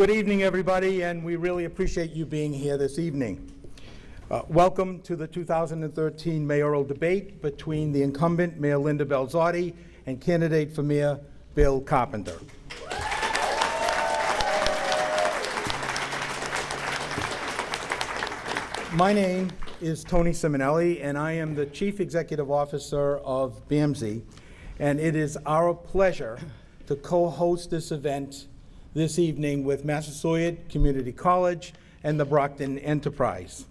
Good evening, everybody, and we really appreciate you being here this evening. Welcome to the 2013 mayoral debate between the incumbent Mayor Linda Belzotti and candidate for Mayor Bill Carpenter. My name is Tony Simonelli, and I am the Chief Executive Officer of BAMSI, and it is our pleasure to co-host this event this evening with Massasoit Community College and the Brockton Enterprise.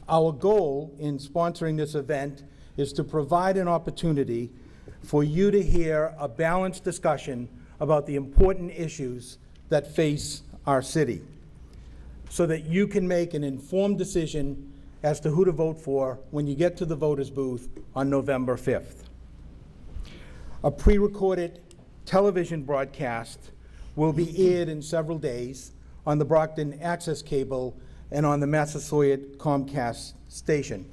Our goal in sponsoring this event is to provide an opportunity for you to hear a balanced discussion about the important issues that face our city, so that you can make an informed decision as to who to vote for when you get to the voters' booth on November 5th. A pre-recorded television broadcast will be aired in several days on the Brockton Access Cable and on the Massasoit Comcast station.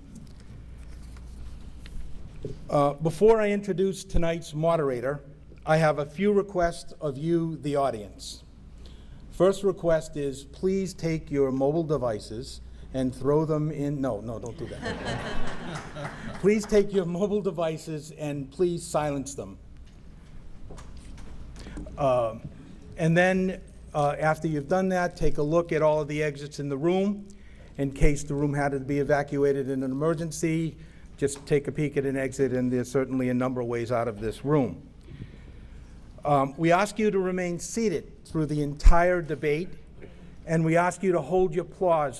Before I introduce tonight's moderator, I have a few requests of you, the audience. First request is please take your mobile devices and throw them in. No, don't do that. Please take your mobile devices and please silence them. And then after you've done that, take a look at all of the exits in the room. In case the room had to be evacuated in an emergency, just take a peek at an exit, and there's certainly a number of ways out of this room. We ask you to remain seated through the entire debate, and we ask you to hold your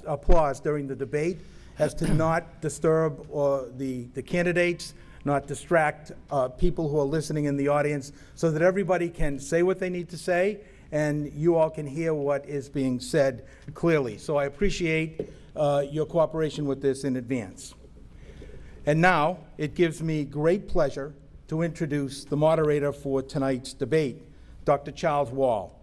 applause during the debate as to not disturb the candidates, not distract people who are listening in the audience, so that everybody can say what they need to say and you all can hear what is being said clearly. So I appreciate your cooperation with this in advance. And now it gives me great pleasure to introduce the moderator for tonight's debate, Dr. Charles Wall.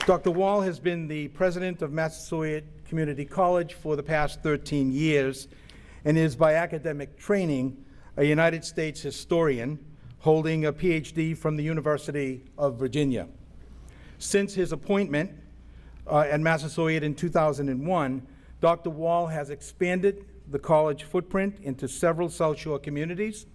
Dr. Wall has been the president of Massasoit Community College for the past 13 years and is, by academic training, a United States historian holding a PhD from the University of Virginia. Since his appointment at Massasoit in 2001, Dr. Wall has expanded the college footprint into several South Shore communities.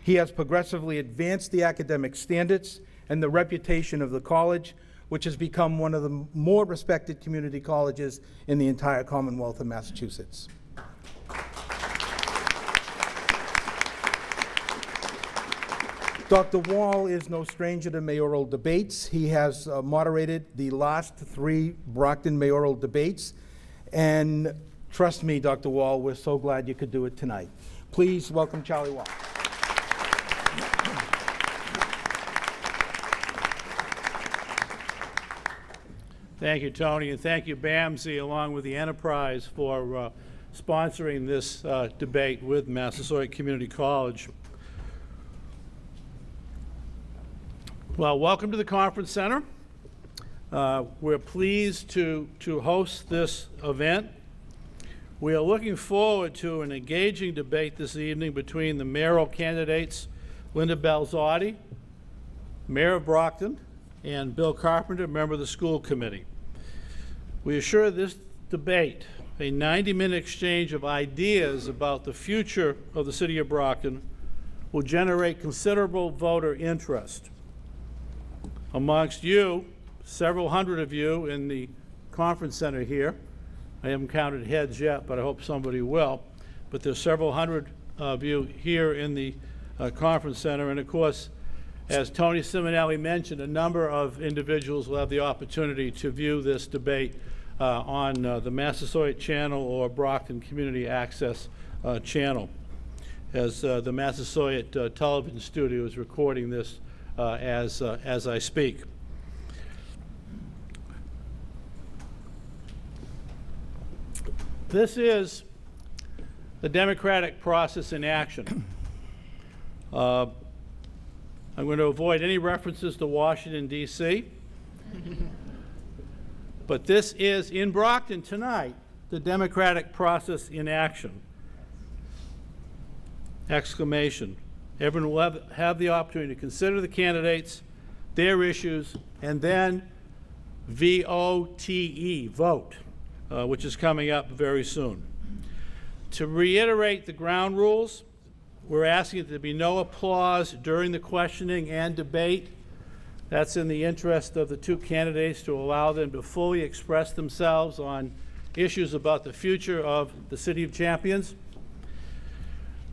He has progressively advanced the academic standards and the reputation of the college, which has become one of the more respected community colleges in the entire Commonwealth of Massachusetts. Dr. Wall is no stranger to mayoral debates. He has moderated the last 3 Brockton mayoral debates, and trust me, Dr. Wall, we're so glad you could do it tonight. Please welcome Charlie Wall. Thank you, Tony, and thank you, BAMSI, along with the Enterprise, for sponsoring this debate with Massasoit Community College. Well, welcome to the Conference Center. We're pleased to host this event. We are looking forward to an engaging debate this evening between the mayoral candidates, Linda Belzotti, Mayor of Brockton, and Bill Carpenter, member of the school committee. We assure this debate, a 90-minute exchange of ideas about the future of the city of Brockton, will generate considerable voter interest. Amongst you, several hundred of you in the conference center here, I haven't counted heads yet, but I hope somebody will, but there's several hundred of you here in the conference center, and of course, as Tony Simonelli mentioned, a number of individuals will have the opportunity to view this debate on the Massasoit channel or Brockton Community Access channel, as the Massasoit television studio is recording this as I speak. This is the democratic process in action. I'm going to avoid any references to Washington, D.C. But this is, in Brockton tonight, the democratic process in action. Exclamation. Everyone will have the opportunity to consider the candidates, their issues, and then VOTE, vote, which is coming up very soon. To reiterate the ground rules, we're asking that there be no applause during the questioning and debate. That's in the interest of the two candidates to allow them to fully express themselves on issues about the future of the City of Champions.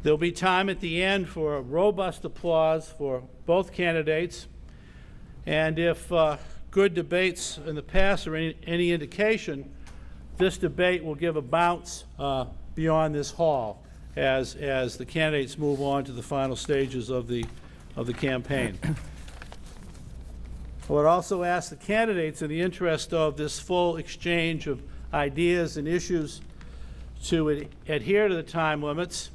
There'll be time at the end for a robust applause for both candidates. And if good debates in the past are any indication, this debate will give a bounce beyond this hall as the candidates move on to the final stages of the campaign. I would also ask the candidates, in the interest of this full exchange of ideas and issues, to adhere to the time limits.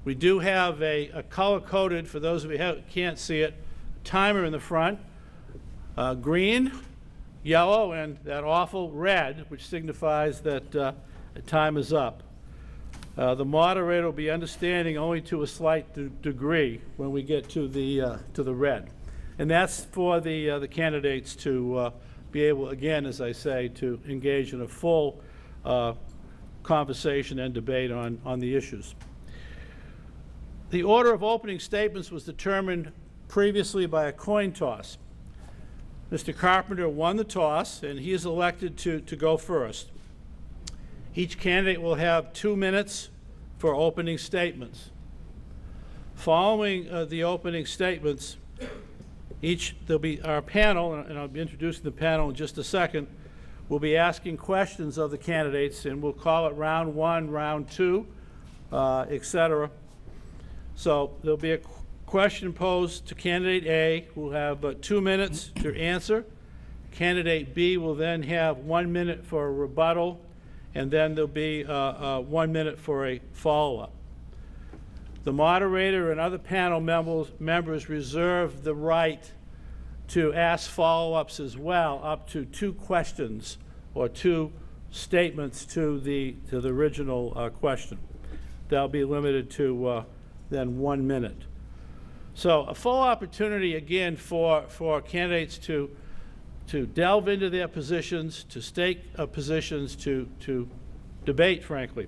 We do have a color-coded, for those of you who can't see it, timer in the front, green, yellow, and that awful red, which signifies that the time is up. The moderator will be understanding only to a slight degree when we get to the red. And that's for the candidates to be able, again, as I say, to engage in a full conversation and debate on the issues. The order of opening statements was determined previously by a coin toss. Mr. Carpenter won the toss, and he is elected to go first. Each candidate will have 2 minutes for opening statements. Following the opening statements, there'll be our panel, and I'll be introducing the panel in just a second, will be asking questions of the candidates, and we'll call it round one, round two, etc. So there'll be a question posed to candidate A, who will have 2 minutes to answer. Candidate B will then have 1 minute for a rebuttal, and then there'll be 1 minute for a follow-up. The moderator and other panel members reserve the right to ask follow-ups as well, up to 2 questions or 2 statements to the original question. They'll be limited to then 1 minute. So a full opportunity again for candidates to delve into their positions, to state positions, to debate, frankly.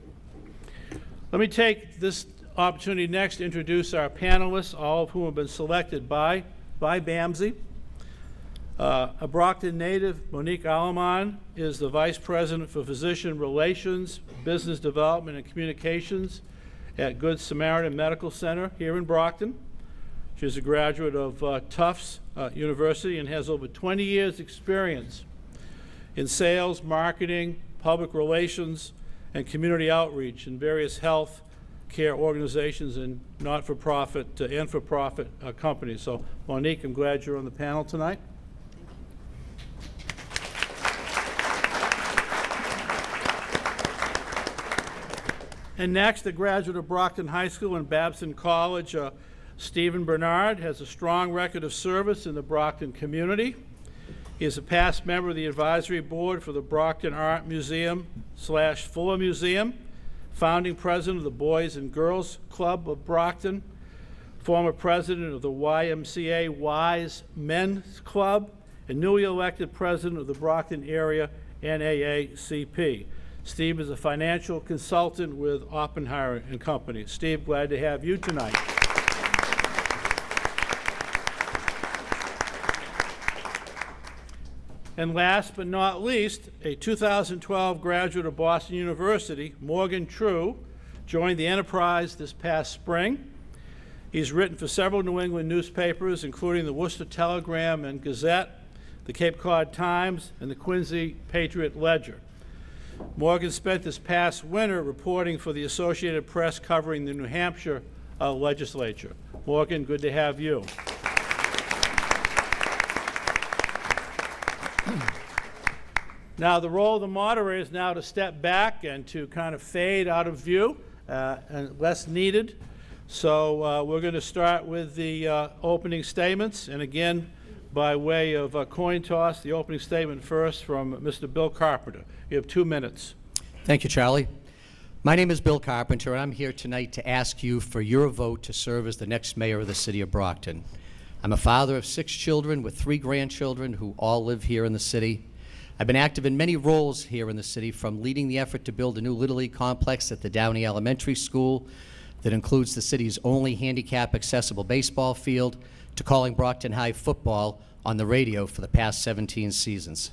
Let me take this opportunity next to introduce our panelists, all of whom have been selected by BAMSI. A Brockton native, Monique Alaman, is the Vice President for Physician Relations, Business Development, and Communications at Good Samaritan Medical Center here in Brockton. She's a graduate of Tufts University and has over 20 years' experience in sales, marketing, public relations, and community outreach in various health care organizations and not-for-profit and for-profit companies. So, Monique, I'm glad you're on the panel tonight. And next, a graduate of Brockton High School and Babson College, Stephen Bernard has a strong record of service in the Brockton community. He is a past member of the advisory board for the Brockton Art Museum / Fuller Museum, founding president of the Boys and Girls Club of Brockton, former president of the YMCA Wise Men's Club, and newly elected president of the Brockton Area NAACP. Steve is a financial consultant with Oppenheimer & Company. Steve, glad to have you tonight. And last but not least, a 2012 graduate of Boston University, Morgan True, joined the enterprise this past spring. He's written for several New England newspapers, including the Worcester Telegram and Gazette, the Cape Cod Times, and the Quincy Patriot Ledger. Morgan spent this past winter reporting for the Associated Press covering the New Hampshire legislature. Morgan, good to have you. Now, the role of the moderator is now to step back and to kind of fade out of view, and less needed. So we're going to start with the opening statements. And again, by way of a coin toss, the opening statement first from Mr. Bill Carpenter. You have 2 minutes. Thank you, Charlie. My name is Bill Carpenter, and I'm here tonight to ask you for your vote to serve as the next mayor of the city of Brockton. I'm a father of 6 children with 3 grandchildren who all live here in the city. I've been active in many roles here in the city, from leading the effort to build a new Little League complex at the Downey Elementary School that includes the city's only handicap-accessible baseball field, to calling Brockton High football on the radio for the past 17 seasons.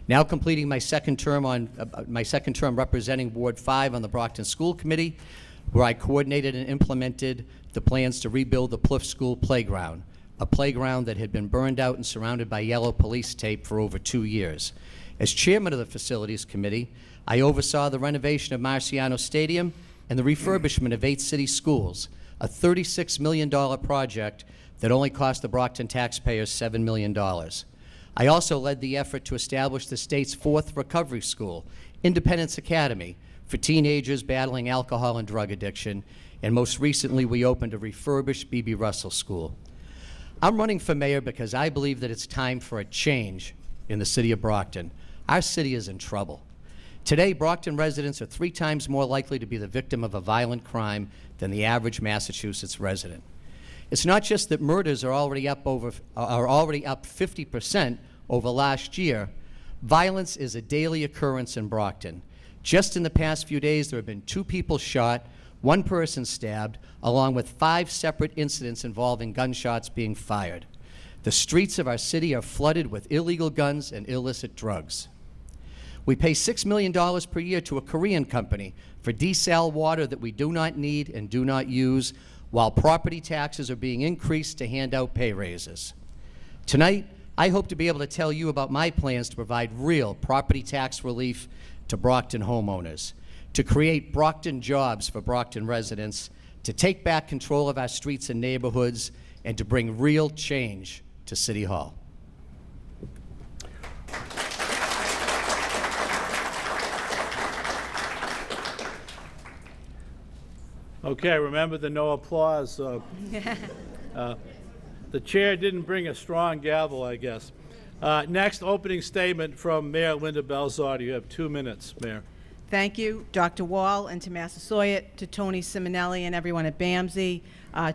Now completing my second term representing Ward 5 on the Brockton School Committee, where I coordinated and implemented the plans to rebuild the Plouffe School playground, a playground that had been burned out and surrounded by yellow police tape for over 2 years. As chairman of the Facilities Committee, I oversaw the renovation of Marciano Stadium and the refurbishment of 8 city schools, a $36 million project that only cost the Brockton taxpayers $7 million. I also led the effort to establish the state's 4th recovery school, Independence Academy, for teenagers battling alcohol and drug addiction, and most recently we opened a refurbished B.B. Russell School. I'm running for mayor because I believe that it's time for a change in the city of Brockton. Our city is in trouble. Today, Brockton residents are 3 times more likely to be the victim of a violent crime than the average Massachusetts resident. It's not just that murders are already up 50% over last year. Violence is a daily occurrence in Brockton. Just in the past few days, there have been 2 people shot, 1 person stabbed, along with 5 separate incidents involving gunshots being fired. The streets of our city are flooded with illegal guns and illicit drugs. We pay $6 million per year to a Korean company for desal water that we do not need and do not use, while property taxes are being increased to hand out pay raises. Tonight, I hope to be able to tell you about my plans to provide real property tax relief to Brockton homeowners, to create Brockton jobs for Brockton residents, to take back control of our streets and neighborhoods, and to bring real change to City Hall. Okay, remember the no applause. The chair didn't bring a strong gavel, I guess. Next, opening statement from Mayor Linda Belzotti. You have 2 minutes, Mayor. Thank you, Dr. Wall, and to Massasoit, to Tony Simonelli and everyone at BAMSI,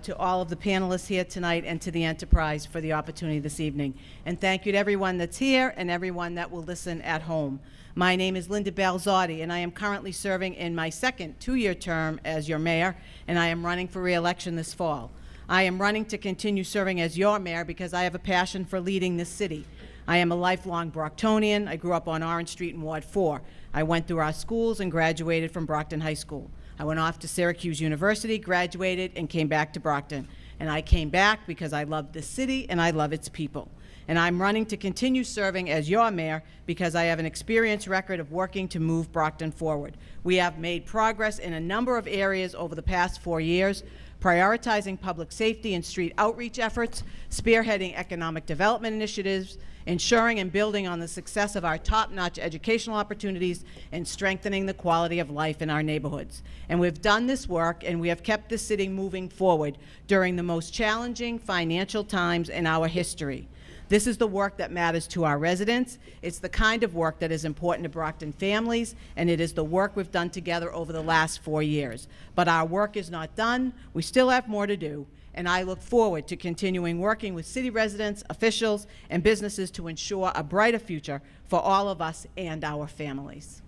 to all of the panelists here tonight, and to the Enterprise for the opportunity this evening. And thank you to everyone that's here and everyone that will listen at home. My name is Linda Belzotti, and I am currently serving in my second 2-year term as your mayor, and I am running for re-election this fall. I am running to continue serving as your mayor because I have a passion for leading this city. I am a lifelong Brocktonian. I grew up on Orange Street in Ward 4. I went through our schools and graduated from Brockton High School. I went off to Syracuse University, graduated, and came back to Brockton. And I came back because I love this city and I love its people. And I'm running to continue serving as your mayor because I have an experienced record of working to move Brockton forward. We have made progress in a number of areas over the past 4 years, prioritizing public safety and street outreach efforts, spearheading economic development initiatives, ensuring and building on the success of our top-notch educational opportunities, and strengthening the quality of life in our neighborhoods. And we've done this work, and we have kept the city moving forward during the most challenging financial times in our history. This is the work that matters to our residents. It's the kind of work that is important to Brockton families, and it is the work we've done together over the last 4 years. But our work is not done. We still have more to do, and I look forward to continuing working with city residents, officials, and businesses to ensure a brighter future for all of us and our families.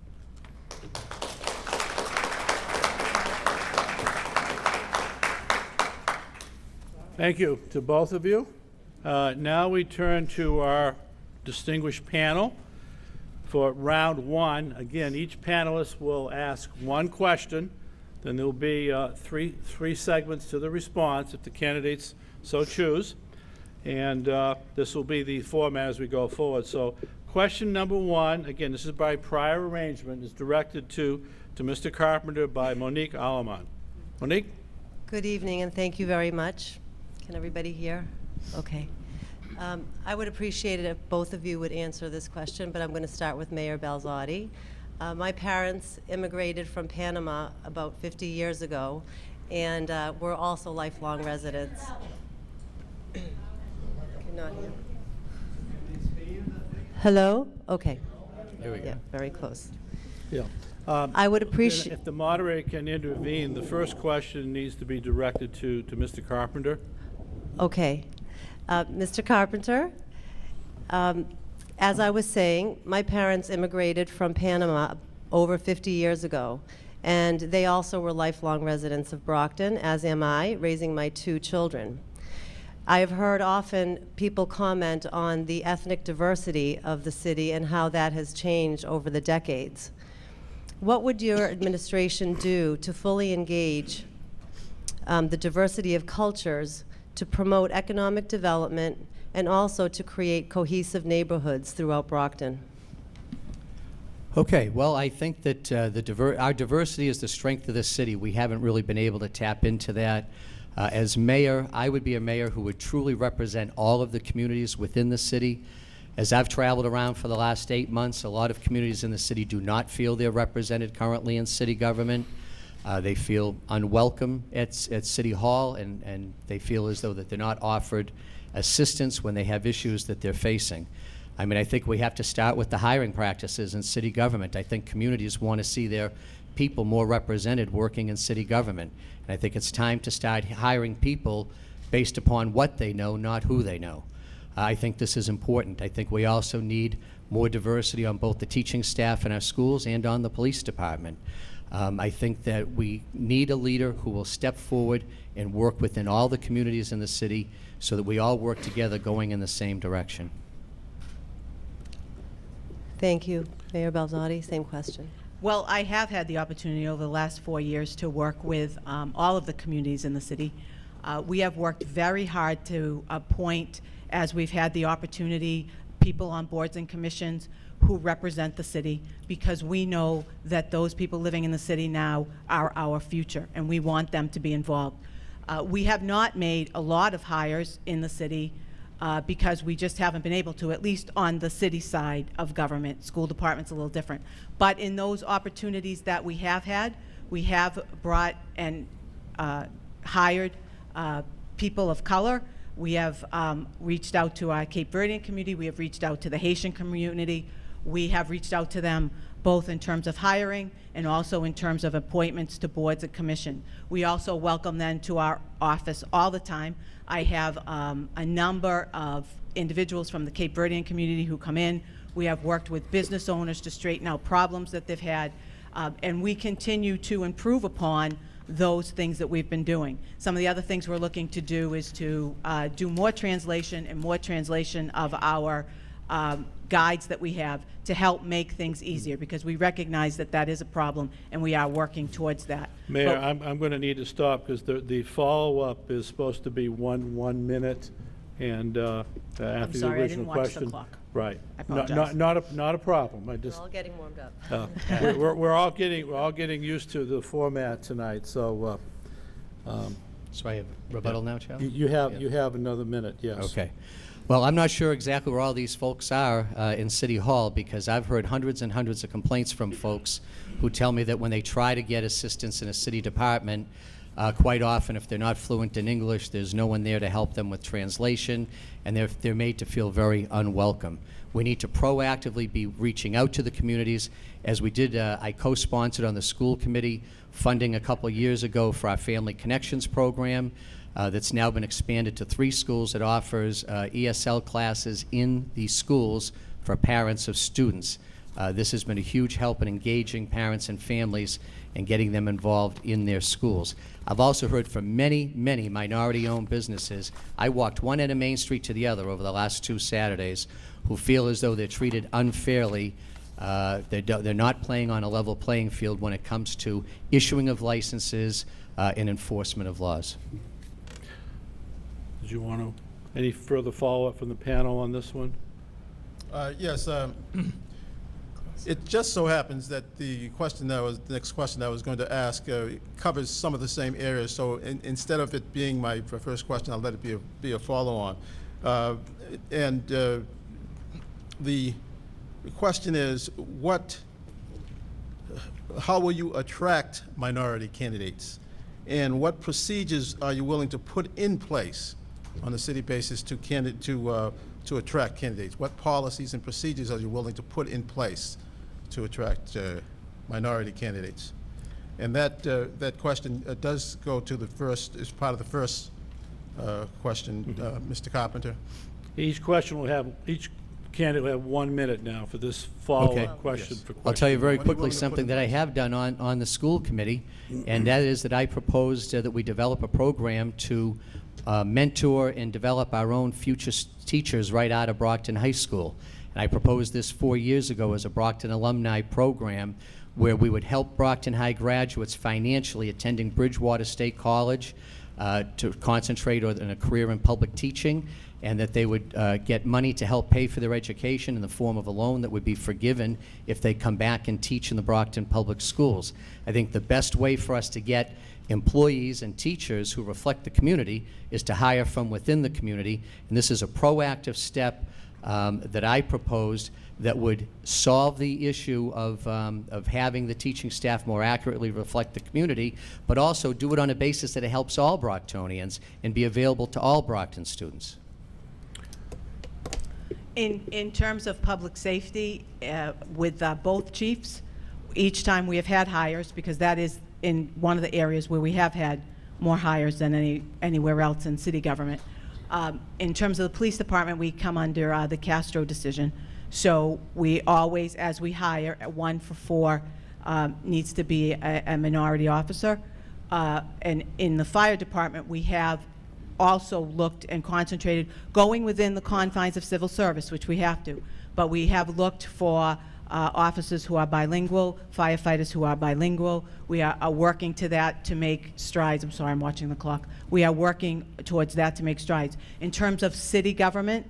Thank you to both of you. Now we turn to our distinguished panel for round 1. Again, each panelist will ask 1 question. Then there will be three segments to the response if the candidates so choose. And this will be the format as we go forward. So question number 1, again, this is by prior arrangement, is directed to Mr. Carpenter by Monique Alamon. Monique? Good evening, and thank you very much. Can everybody hear? Okay. I would appreciate it if both of you would answer this question, but I'm going to start with Mayor Belzotti. My parents immigrated from Panama about 50 years ago, and we're also lifelong residents. Cannot hear. Hello? Okay. There we go. Yeah, very close. Yeah. I would appreciate. If the moderator can intervene, the first question needs to be directed to Mr. Carpenter. Okay. Mr. Carpenter, as I was saying, my parents immigrated from Panama over 50 years ago, and they also were lifelong residents of Brockton, as am I, raising my 2 children. I have heard often people comment on the ethnic diversity of the city and how that has changed over the decades. What would your administration do to fully engage the diversity of cultures, to promote economic development, and also to create cohesive neighborhoods throughout Brockton? Okay, well, I think that our diversity is the strength of this city. We haven't really been able to tap into that. As mayor, I would be a mayor who would truly represent all of the communities within the city. As I've traveled around for the last 8 months, a lot of communities in the city do not feel they're represented currently in city government. They feel unwelcome at City Hall, and they feel as though that they're not offered assistance when they have issues that they're facing. I mean, I think we have to start with the hiring practices in city government. I think communities want to see their people more represented working in city government. And I think it's time to start hiring people based upon what they know, not who they know. I think this is important. I think we also need more diversity on both the teaching staff in our schools and on the police department. I think that we need a leader who will step forward and work within all the communities in the city so that we all work together going in the same direction. Thank you. Mayor Belzotti, same question. Well, I have had the opportunity over the last 4 years to work with all of the communities in the city. We have worked very hard to appoint, as we've had the opportunity, people on boards and commissions who represent the city, because we know that those people living in the city now are our future, and we want them to be involved. We have not made a lot of hires in the city because we just haven't been able to, at least on the city side of government. School department's a little different. But in those opportunities that we have had, we have brought and hired people of color. We have reached out to our Cape Verdean community. We have reached out to the Haitian community. We have reached out to them both in terms of hiring and also in terms of appointments to boards and commission. We also welcome them to our office all the time. I have a number of individuals from the Cape Verdean community who come in. We have worked with business owners to straighten out problems that they've had, and we continue to improve upon those things that we've been doing. Some of the other things we're looking to do is to do more translation of our guides that we have to help make things easier, because we recognize that that is a problem, and we are working towards that. Mayor, I'm going to need to stop because the follow-up is supposed to be one minute, and after the original question. sorry, I didn't watch the clock. Right. I apologize. Not a problem. I We're just all getting warmed up. we're all getting used to the format tonight. So So I have rebuttal now, Charlie? you have another minute. Yes. Okay. Well, I'm not sure exactly where all these folks are in City Hall, because I've heard hundreds and hundreds of complaints from folks who tell me that when they try to get assistance in a city department, quite often, if they're not fluent in English, there's no one there to help them with translation, and they're made to feel very unwelcome. We need to proactively be reaching out to the communities, as we did. I co-sponsored on the school committee funding a couple years ago for our Family Connections program. That's now been expanded to 3 schools that offers ESL classes in these schools for parents of students. This has been a huge help in engaging parents and families and getting them involved in their schools. I've also heard from many, many minority-owned businesses. I walked one end of Main Street to the other over the last 2 Saturdays, who feel as though they're treated unfairly. They're not playing on a level playing field when it comes to issuing of licenses and enforcement of laws. Did you want to any further follow-up from the panel on this one? Yes. It just so happens that the next question I was going to ask covers some of the same areas. So instead of it being my first question, I'll let it be a follow-on. The question is, how will you attract minority candidates, and what procedures are you willing to put in place on a city basis to attract candidates? What policies and procedures are you willing to put in place to attract minority candidates. And that question does go to the first, is part of the first question, Mr. Carpenter. Each candidate will have 1 minute now for this follow-up question for question. I'll tell you very When you quickly want me to put something in that I place? have done on the school committee, and that is that I proposed that we develop a program to mentor and develop our own future teachers right out of Brockton High School. And I proposed this 4 years ago as a Brockton alumni program where we would help Brockton High graduates financially attending Bridgewater State College to concentrate on a career in public teaching, and that they would get money to help pay for their education in the form of a loan that would be forgiven if they come back and teach in the Brockton Public Schools. I think the best way for us to get employees and teachers who reflect the community is to hire from within the community, and this is a proactive step that I proposed that would solve the issue of having the teaching staff more accurately reflect the community, but also do it on a basis that it helps all Brocktonians and be available to all Brockton students. In terms of public safety, with both chiefs, each time we have had hires, because that is in one of the areas where we have had more hires than anywhere else in city government. In terms of the police department, we come under the Castro decision. So we always, as we hire, 1 for 4 needs to be a minority officer. And in the fire department, we have also looked and concentrated, going within the confines of civil service, which we have to, but we have looked for officers who are bilingual, firefighters who are bilingual. We are working to that to make strides. I'm sorry, I'm watching the clock. We are working towards that to make strides. In terms of city government,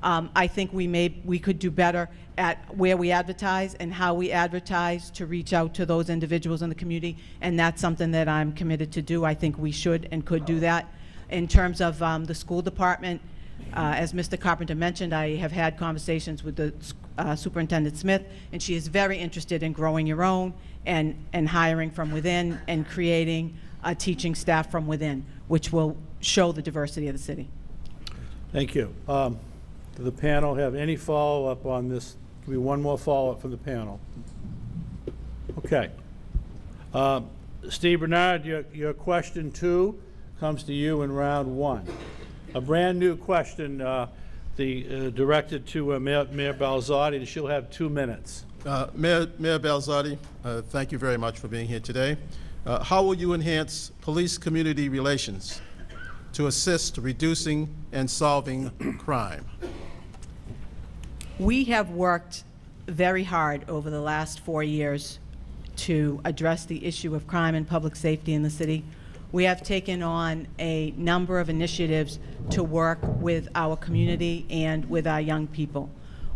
I think we could do better at where we advertise and how we advertise to reach out to those individuals in the community, and that's something that I'm committed to do. I think we should and could do that. In terms of the school department, as Mr. Carpenter mentioned, I have had conversations with the Superintendent Smith, and she is very interested in growing your own and hiring from within and creating a teaching staff from within, which will show the diversity of the city. Thank you. Do the panel have any follow-up on this? Give me one more follow-up from the panel. Okay. Steve Bernard, your question 2 comes to you in round 1. A brand new question directed to Mayor Balzotti, and she'll have 2 minutes. Mayor Balzotti, thank you very much for being here today. How will you enhance police-community relations to assist reducing and solving crime? We have worked very hard over the last 4 years to address the issue of crime and public safety in the city. We have taken on a number of initiatives to work with our community and with our young people.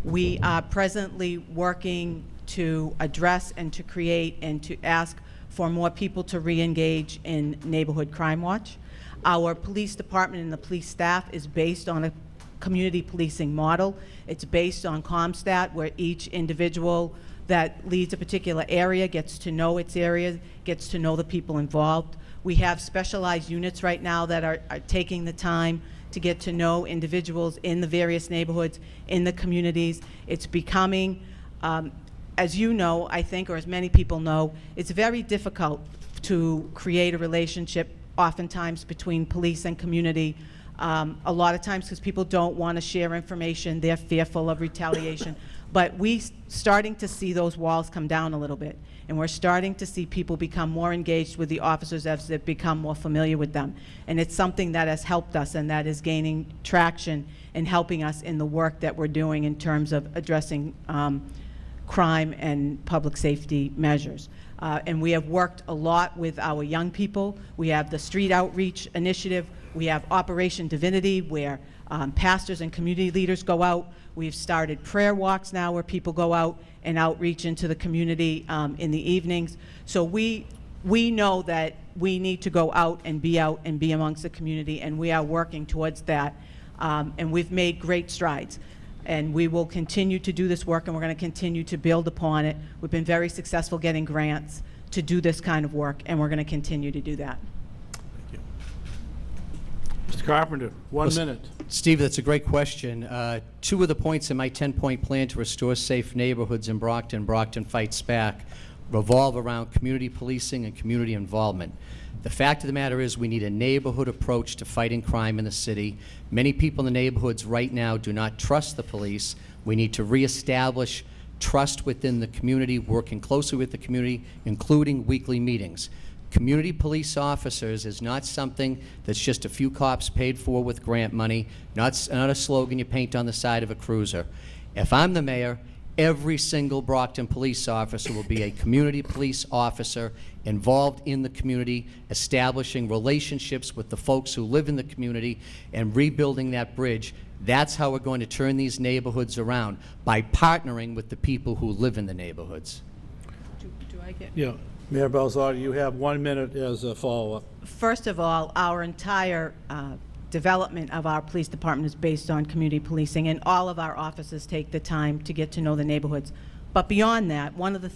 We are presently working to address and to create and to ask for more people to re-engage in Neighborhood Crime Watch. Our police department and the police staff is based on a community policing model. It's based on CompStat, where each individual that leads a particular area gets to know its area, gets to know the people involved. We have specialized units right now that are taking the time to get to know individuals in the various neighborhoods, in the communities. It's becoming, as you know, I think, or as many people know, it's very difficult to create a relationship oftentimes between police and community. A lot of times because people don't want to share information, they're fearful of retaliation. But we're starting to see those walls come down a little bit, and we're starting to see people become more engaged with the officers as they become more familiar with them. And it's something that has helped us and that is gaining traction and helping us in the work that we're doing in terms of addressing crime and public safety measures. And we have worked a lot with our young people. We have the Street Outreach Initiative. We have Operation Divinity, where pastors and community leaders go out. We've started prayer walks now where people go out and outreach into the community in the evenings. So we know that we need to go out and be amongst the community, and we are working towards that. And we've made great strides. And we will continue to do this work, and we're going to continue to build upon it. We've been very successful getting grants to do this kind of work, and we're going to continue to do that. Mr. Carpenter, 1 minute. Steve, that's a great question. 2 of the points in my 10-point plan to restore safe neighborhoods in Brockton, Brockton Fights Back, revolve around community policing and community involvement. The fact of the matter is we need a neighborhood approach to fighting crime in the city. Many people in the neighborhoods right now do not trust the police. We need to reestablish trust within the community, working closely with the community, including weekly meetings. Community police officers is not something that's just a few cops paid for with grant money, not a slogan you paint on the side of a cruiser. If I'm the mayor, every single Brockton police officer will be a community police officer involved in the community, establishing relationships with the folks who live in the community and rebuilding that bridge. That's how we're going to turn these neighborhoods around, by partnering with the people who live in the neighborhoods. Do I get? Yeah, Mayor Belzotti, you have 1 minute as a follow-up. First of all, our entire development of our police department is based on community policing, and all of our officers take the time to get to know the neighborhoods. But beyond that, one of the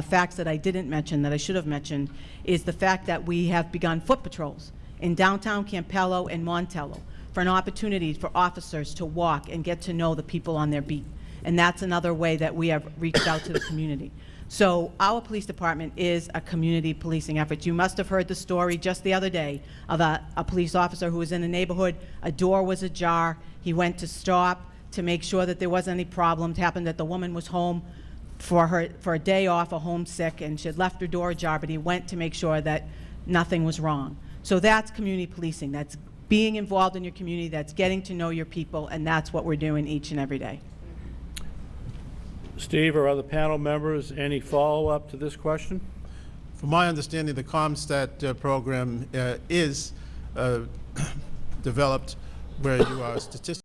facts that I didn't mention, that I should have mentioned, is the fact that we have begun foot patrols in downtown Campello and Montello for an opportunity for officers to walk and get to know the people on their beat. And that's another way that we have reached out to the community. So our police department is a community policing effort. You must have heard the story just the other day of a police officer who was in a neighborhood. A door was ajar. He went to stop to make sure that there wasn't any problems. It happened that the woman was home for a day off, or homesick, and she had left her door ajar, but he went to make sure that nothing was wrong. So that's community policing. That's being involved in your community. That's getting to know your people, and that's what we're doing each and every day. Steve or other panel members, any follow-up to this question? From my understanding, the ComStat program is developed where you are statistically